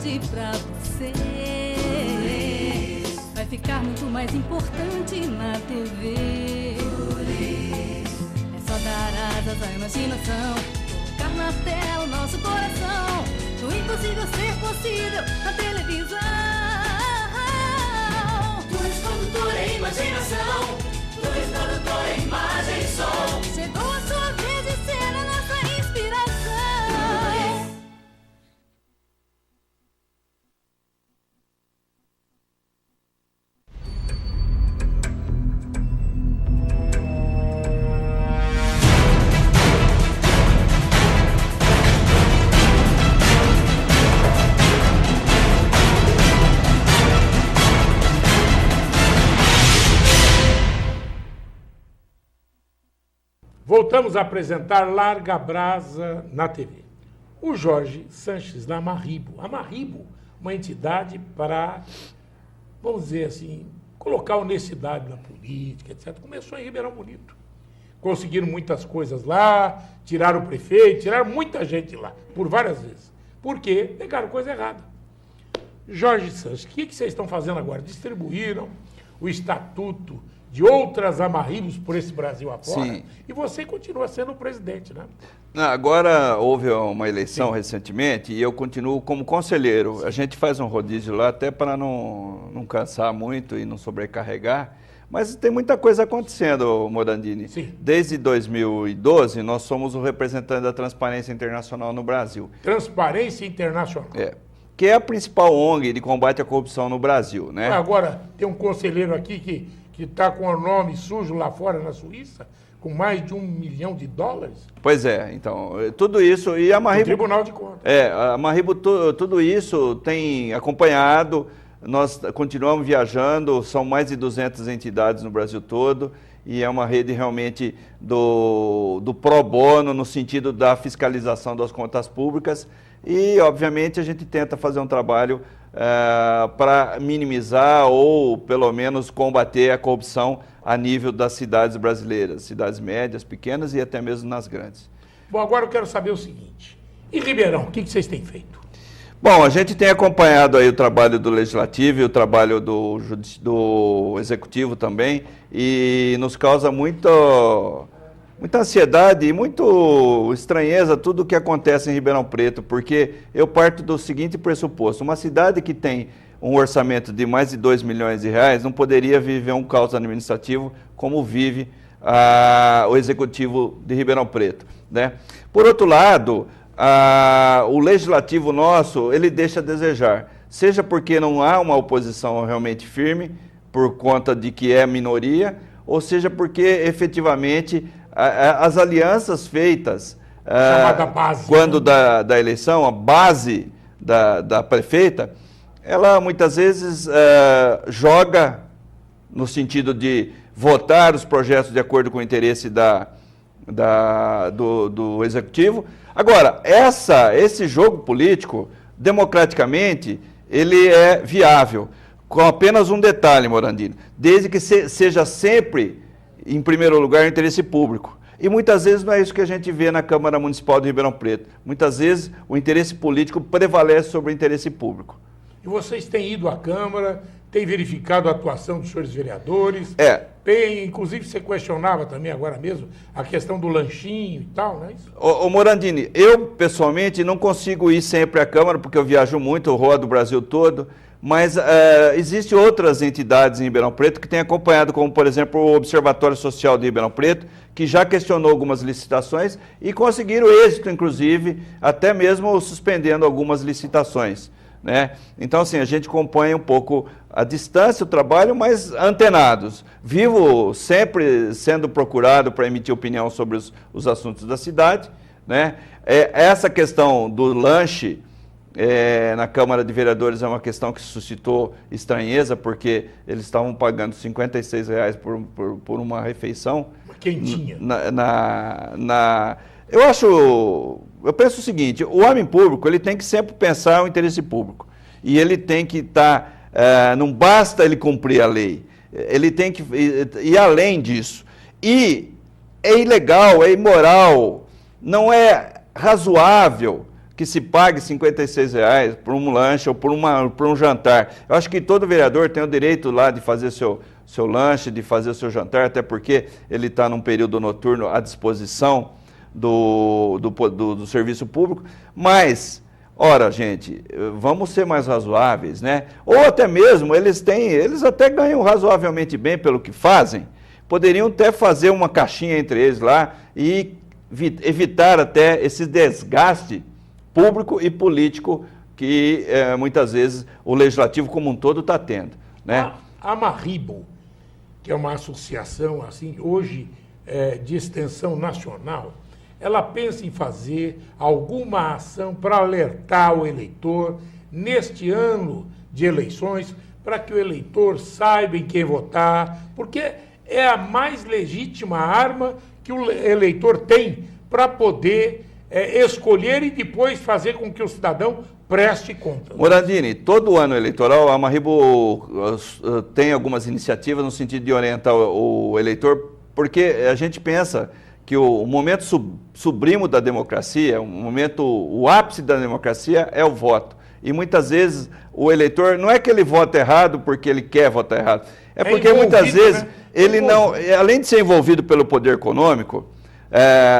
importante pra você. Vai ficar muito mais importante na TV. É só dar asas à imaginação, colocar na tela o nosso coração. Do impossível ser possível na televisão. Luz, produtora e imaginação. Luz, produtora, imagem e som. Chegou a sua vez de ser a nossa inspiração. Voltamos a apresentar Larga Brasa na TV. O Jorge Sanches, da Amarribo. Amarribo, uma entidade para, vamos dizer assim, colocar honestidade na política, etc. Começou em Ribeirão Bonito. Conseguiram muitas coisas lá, tiraram o prefeito, tiraram muita gente lá, por várias vezes. Por quê? Pegaram coisa errada. Jorge Sanches, o que vocês estão fazendo agora? Distribuíram o estatuto de outras Amarribos por esse Brasil afora. Sim. E você continua sendo o presidente, né? Agora houve uma eleição recentemente e eu continuo como conselheiro. Sim. A gente faz um rodízio lá até para não cansar muito e não sobrecarregar. Mas tem muita coisa acontecendo, Morandini. Sim. Desde 2012, nós somos o representante da Transparência Internacional no Brasil. Transparência Internacional. Que é a principal ONG de combate à corrupção no Brasil, né? Agora, tem um conselheiro aqui que está com o nome sujo lá fora na Suíça, com mais de $1 milhão. Pois é, então, tudo isso, e a Amarribo... O Tribunal de Contas. A Amarribo, tudo isso tem acompanhado, nós continuamos viajando, são mais de 200 entidades no Brasil todo, e é uma rede realmente do pro bono, no sentido da fiscalização das contas públicas, e, obviamente, a gente tenta fazer um trabalho para minimizar ou, pelo menos, combater a corrupção a nível das cidades brasileiras, cidades médias, pequenas e até mesmo nas grandes. Bom, agora eu quero saber o seguinte, em Ribeirão, o que vocês têm feito? Bom, a gente tem acompanhado aí o trabalho do Legislativo e o trabalho do Executivo também, e nos causa muita ansiedade e muito estranheza tudo o que acontece em Ribeirão Preto, porque eu parto do seguinte pressuposto: uma cidade que tem um orçamento de mais de R$2 milhões não poderia viver um caos administrativo como vive o Executivo de Ribeirão Preto, né? Por outro lado, o Legislativo nosso, ele deixa a desejar, seja porque não há uma oposição realmente firme, por conta de que é minoria, ou seja porque efetivamente as alianças feitas base, quando da eleição, a base da prefeita, ela muitas vezes joga no sentido de votar os projetos de acordo com o interesse do Executivo. Agora, esse jogo político, democraticamente, ele é viável, com apenas um detalhe, Morandini, desde que seja sempre, em primeiro lugar, o interesse público. E muitas vezes não é isso que a gente vê na Câmara Municipal de Ribeirão Preto. Muitas vezes o interesse político prevalece sobre o interesse público. E vocês têm ido à Câmara, têm verificado a atuação dos senhores vereadores. Inclusive, você questionava também agora mesmo a questão do lanchinho e tal, não é isso? Ô Morandini, eu pessoalmente não consigo ir sempre à Câmara, porque eu viajo muito, eu rodo o Brasil todo, mas existem outras entidades em Ribeirão Preto que têm acompanhado, como, por exemplo, o Observatório Social de Ribeirão Preto, que já questionou algumas licitações e conseguiram êxito, inclusive, até mesmo suspendendo algumas licitações, né? Então, assim, a gente acompanha um pouco à distância o trabalho, mas antenados. Vivo sempre sendo procurado para emitir opinião sobre os assuntos da cidade, né? Essa questão do lanche na Câmara de Vereadores é uma questão que suscitou estranheza, porque eles estavam pagando R$56 por uma refeição. Quentinha. Eu penso o seguinte: o homem público, ele tem que sempre pensar o interesse público. E ele tem que estar, não basta ele cumprir a lei, ele tem que ir além disso. E é ilegal, é imoral, não é razoável que se pague R$56 por um lanche ou por um jantar. Eu acho que todo vereador tem o direito lá de fazer seu lanche, de fazer o seu jantar, até porque ele está num período noturno à disposição do serviço público, mas, ora, gente, vamos ser mais razoáveis, né? Ou até mesmo, eles até ganham razoavelmente bem pelo que fazem, poderiam até fazer uma caixinha entre eles lá e evitar até esse desgaste público e político que muitas vezes o legislativo como um todo está tendo, né? A Marribo, que é uma associação assim hoje de extensão nacional, ela pensa em fazer alguma ação para alertar o eleitor neste ano de eleições, para que o eleitor saiba em quem votar, porque é a mais legítima arma que o eleitor tem para poder escolher e depois fazer com que o cidadão preste conta. Morandini, todo ano eleitoral, a Marribo tem algumas iniciativas no sentido de orientar o eleitor, porque a gente pensa que o momento sublime da democracia, o ápice da democracia é o voto. E muitas vezes o eleitor, não é que ele vota errado porque ele quer votar errado, é porque muitas vezes, né? Ele não, além de ser envolvido pelo poder econômico,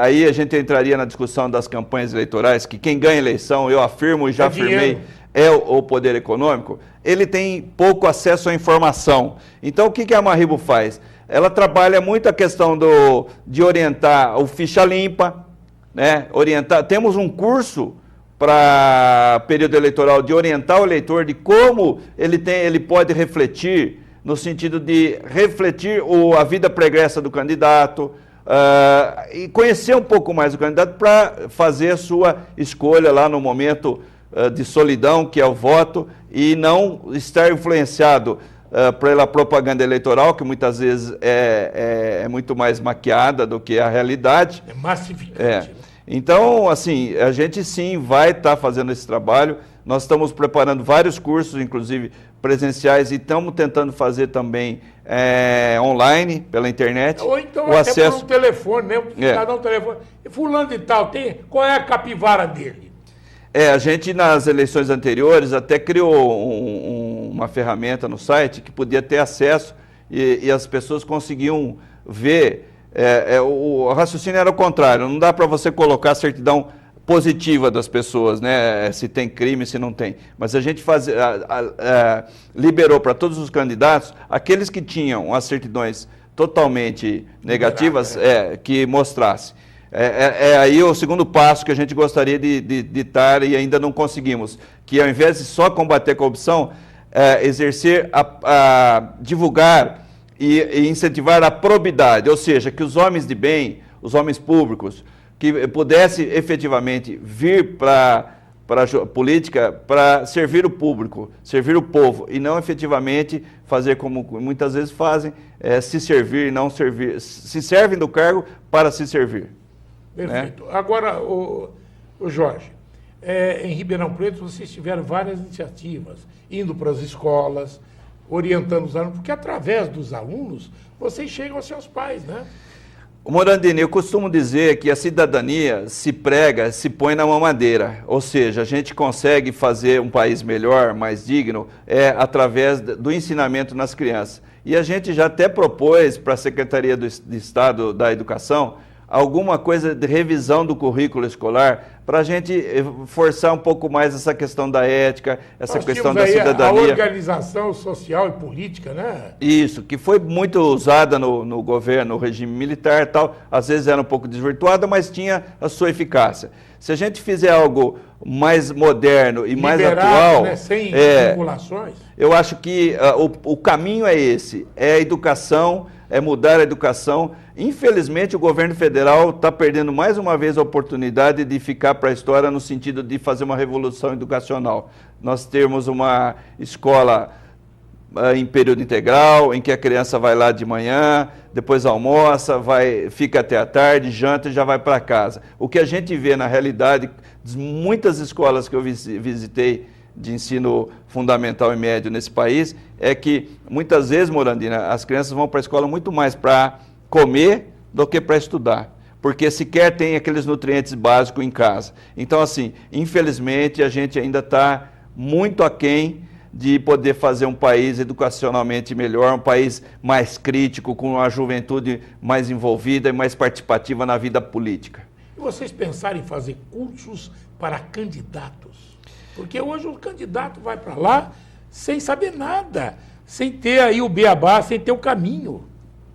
aí a gente entraria na discussão das campanhas eleitorais, que quem ganha eleição, eu afirmo e já afirmei, é o poder econômico, ele tem pouco acesso à informação. Então o que a Marribo faz? Ela trabalha muito a questão de orientar o ficha limpa, né? Temos um curso para período eleitoral de orientar o eleitor de como ele pode refletir, no sentido de refletir a vida pregressa do candidato, e conhecer um pouco mais o candidato para fazer a sua escolha lá no momento de solidão, que é o voto, e não estar influenciado pela propaganda eleitoral, que muitas vezes é muito mais maquiada do que a realidade. É massificante. Né? Então, assim, a gente sim vai estar fazendo esse trabalho. Nós estamos preparando vários cursos, inclusive presenciais, e estamos tentando fazer também online, pela internet. Ou então até por um telefone, né? Cada um telefone. Fulano de tal, qual é a capivara dele? A gente nas eleições anteriores até criou uma ferramenta no site que podia ter acesso e as pessoas conseguiam ver. O raciocínio era o contrário, não dá para você colocar a certidão positiva das pessoas, né? Se tem crime, se não tem. Mas a gente liberou para todos os candidatos aqueles que tinham as certidões totalmente negativas, que mostrasse. Aí o segundo passo que a gente gostaria de estar e ainda não conseguimos, que ao invés de só combater a corrupção, exercer, divulgar e incentivar a probidade, ou seja, que os homens de bem, os homens públicos, que pudessem efetivamente vir para a política para servir o público, servir o povo, e não efetivamente fazer como muitas vezes fazem, se servir e não servir, se servem do cargo para se servir. Perfeito. Né? Agora, o Jorge, em Ribeirão Preto vocês tiveram várias iniciativas, indo para as escolas, orientando os alunos, porque através dos alunos vocês chegam aos seus pais, né? Morandini, eu costumo dizer que a cidadania se prega, se põe na mamadeira, ou seja, a gente consegue fazer um país melhor, mais digno, através do ensinamento nas crianças. E a gente já até propôs para a Secretaria de Estado da Educação alguma coisa de revisão do currículo escolar, para a gente forçar um pouco mais essa questão da ética, essa questão da cidadania. A organização social e política, né? Isso, que foi muito usada no governo, no regime militar e tal, às vezes era um pouco desvirtuada, mas tinha a sua eficácia. Se a gente fizer algo mais moderno e mais atual, né? Sem vinculações, eu acho que o caminho é esse, é a educação, é mudar a educação. Infelizmente, o governo federal está perdendo mais uma vez a oportunidade de ficar para a história no sentido de fazer uma revolução educacional. Nós temos uma escola em período integral, em que a criança vai lá de manhã, depois almoça, fica até a tarde, janta e já vai para casa. O que a gente vê na realidade, muitas escolas que eu visitei de ensino fundamental e médio nesse país, é que muitas vezes, Morandina, as crianças vão para a escola muito mais para comer do que para estudar. porque sequer tem aqueles nutrientes básicos em casa. Então, assim, infelizmente, a gente ainda está muito aquém de poder fazer um país educacionalmente melhor, um país mais crítico, com uma juventude mais envolvida e mais participativa na vida política. E vocês pensaram em fazer cursos para candidatos? Porque hoje o candidato vai para lá sem saber nada, sem ter aí o beabá, sem ter o caminho.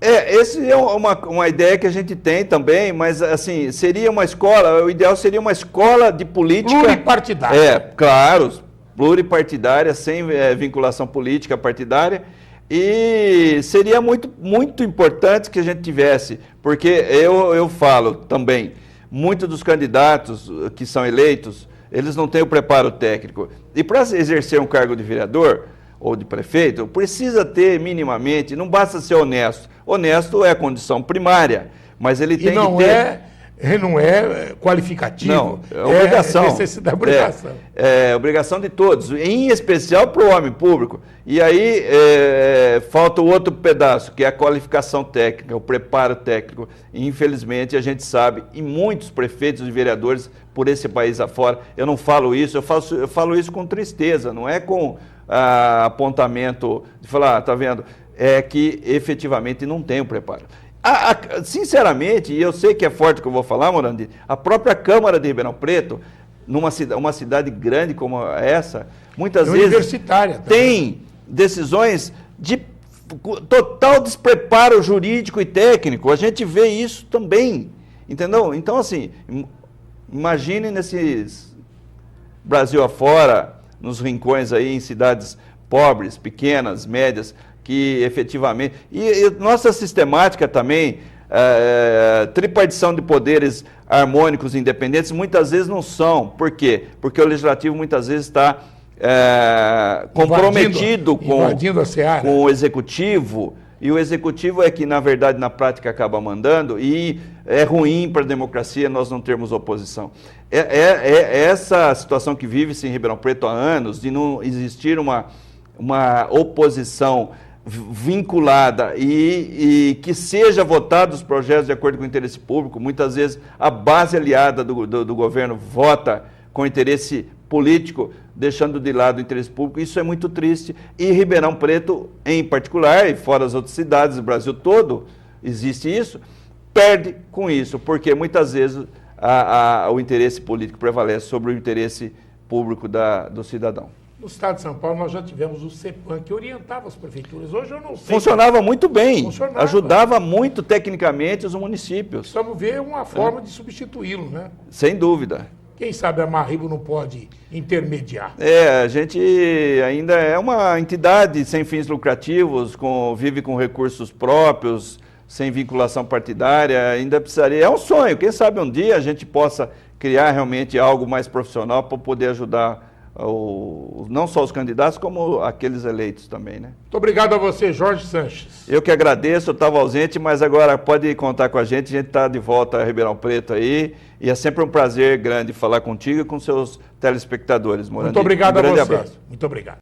Essa é uma ideia que a gente tem também, mas assim, seria uma escola, o ideal seria uma escola de política... Pluripartidária. Claro, pluripartidária, sem vinculação política partidária, e seria muito importante que a gente tivesse, porque eu falo também, muitos dos candidatos que são eleitos, eles não têm o preparo técnico. E para exercer um cargo de vereador ou de prefeito, precisa ter minimamente, não basta ser honesto. Honesto é a condição primária, mas ele tem que ter... Não é qualificativo. Não, é obrigação. Necessidade, obrigação. É obrigação de todos, em especial para o homem público. E aí falta o outro pedaço, que é a qualificação técnica, o preparo técnico. E, infelizmente, a gente sabe, e muitos prefeitos e vereadores por esse país afora, eu não falo isso, eu falo isso com tristeza, não é com apontamento de falar, tá vendo? É que efetivamente não tem o preparo. Sinceramente, e eu sei que é forte o que eu vou falar, Morandi, a própria Câmara de Ribeirão Preto, uma cidade grande como essa, muitas vezes universitária tem decisões de total despreparo jurídico e técnico. A gente vê isso também, entendeu? Então, assim, imagine nesses Brasil afora, nos rincões aí, em cidades pobres, pequenas, médias, que efetivamente... E nossa sistemática também, tripartição de poderes harmônicos e independentes, muitas vezes não são. Por quê? Porque o legislativo muitas vezes está comprometido com o executivo, e o executivo é que, na verdade, na prática acaba mandando, e é ruim para a democracia nós não termos oposição. Essa situação que vive-se em Ribeirão Preto há anos, de não existir uma oposição vinculada e que seja votado os projetos de acordo com o interesse público. Muitas vezes a base aliada do governo vota com interesse político, deixando de lado o interesse público. Isso é muito triste. E Ribeirão Preto, em particular, e fora as outras cidades do Brasil todo, existe isso, perde com isso, porque muitas vezes o interesse político prevalece sobre o interesse público do cidadão. No estado de São Paulo, nós já tivemos o CEPAM, que orientava as prefeituras. Hoje eu não sei. Funcionava muito bem, ajudava muito tecnicamente os municípios. Precisamos ver uma forma de substituí-lo, né? Sem dúvida. Quem sabe a Marribo não pode intermediar. A gente ainda é uma entidade sem fins lucrativos, vive com recursos próprios, sem vinculação partidária, ainda precisaria... É um sonho, quem sabe um dia a gente possa criar realmente algo mais profissional para poder ajudar não só os candidatos, como aqueles eleitos também, né? Muito obrigado a você, Jorge Sanches. Eu que agradeço, eu estava ausente, mas agora pode contar com a gente está de volta a Ribeirão Preto aí, e é sempre um prazer grande falar contigo e com seus telespectadores, Morandi. Muito obrigado a você. Um grande abraço. Muito obrigado.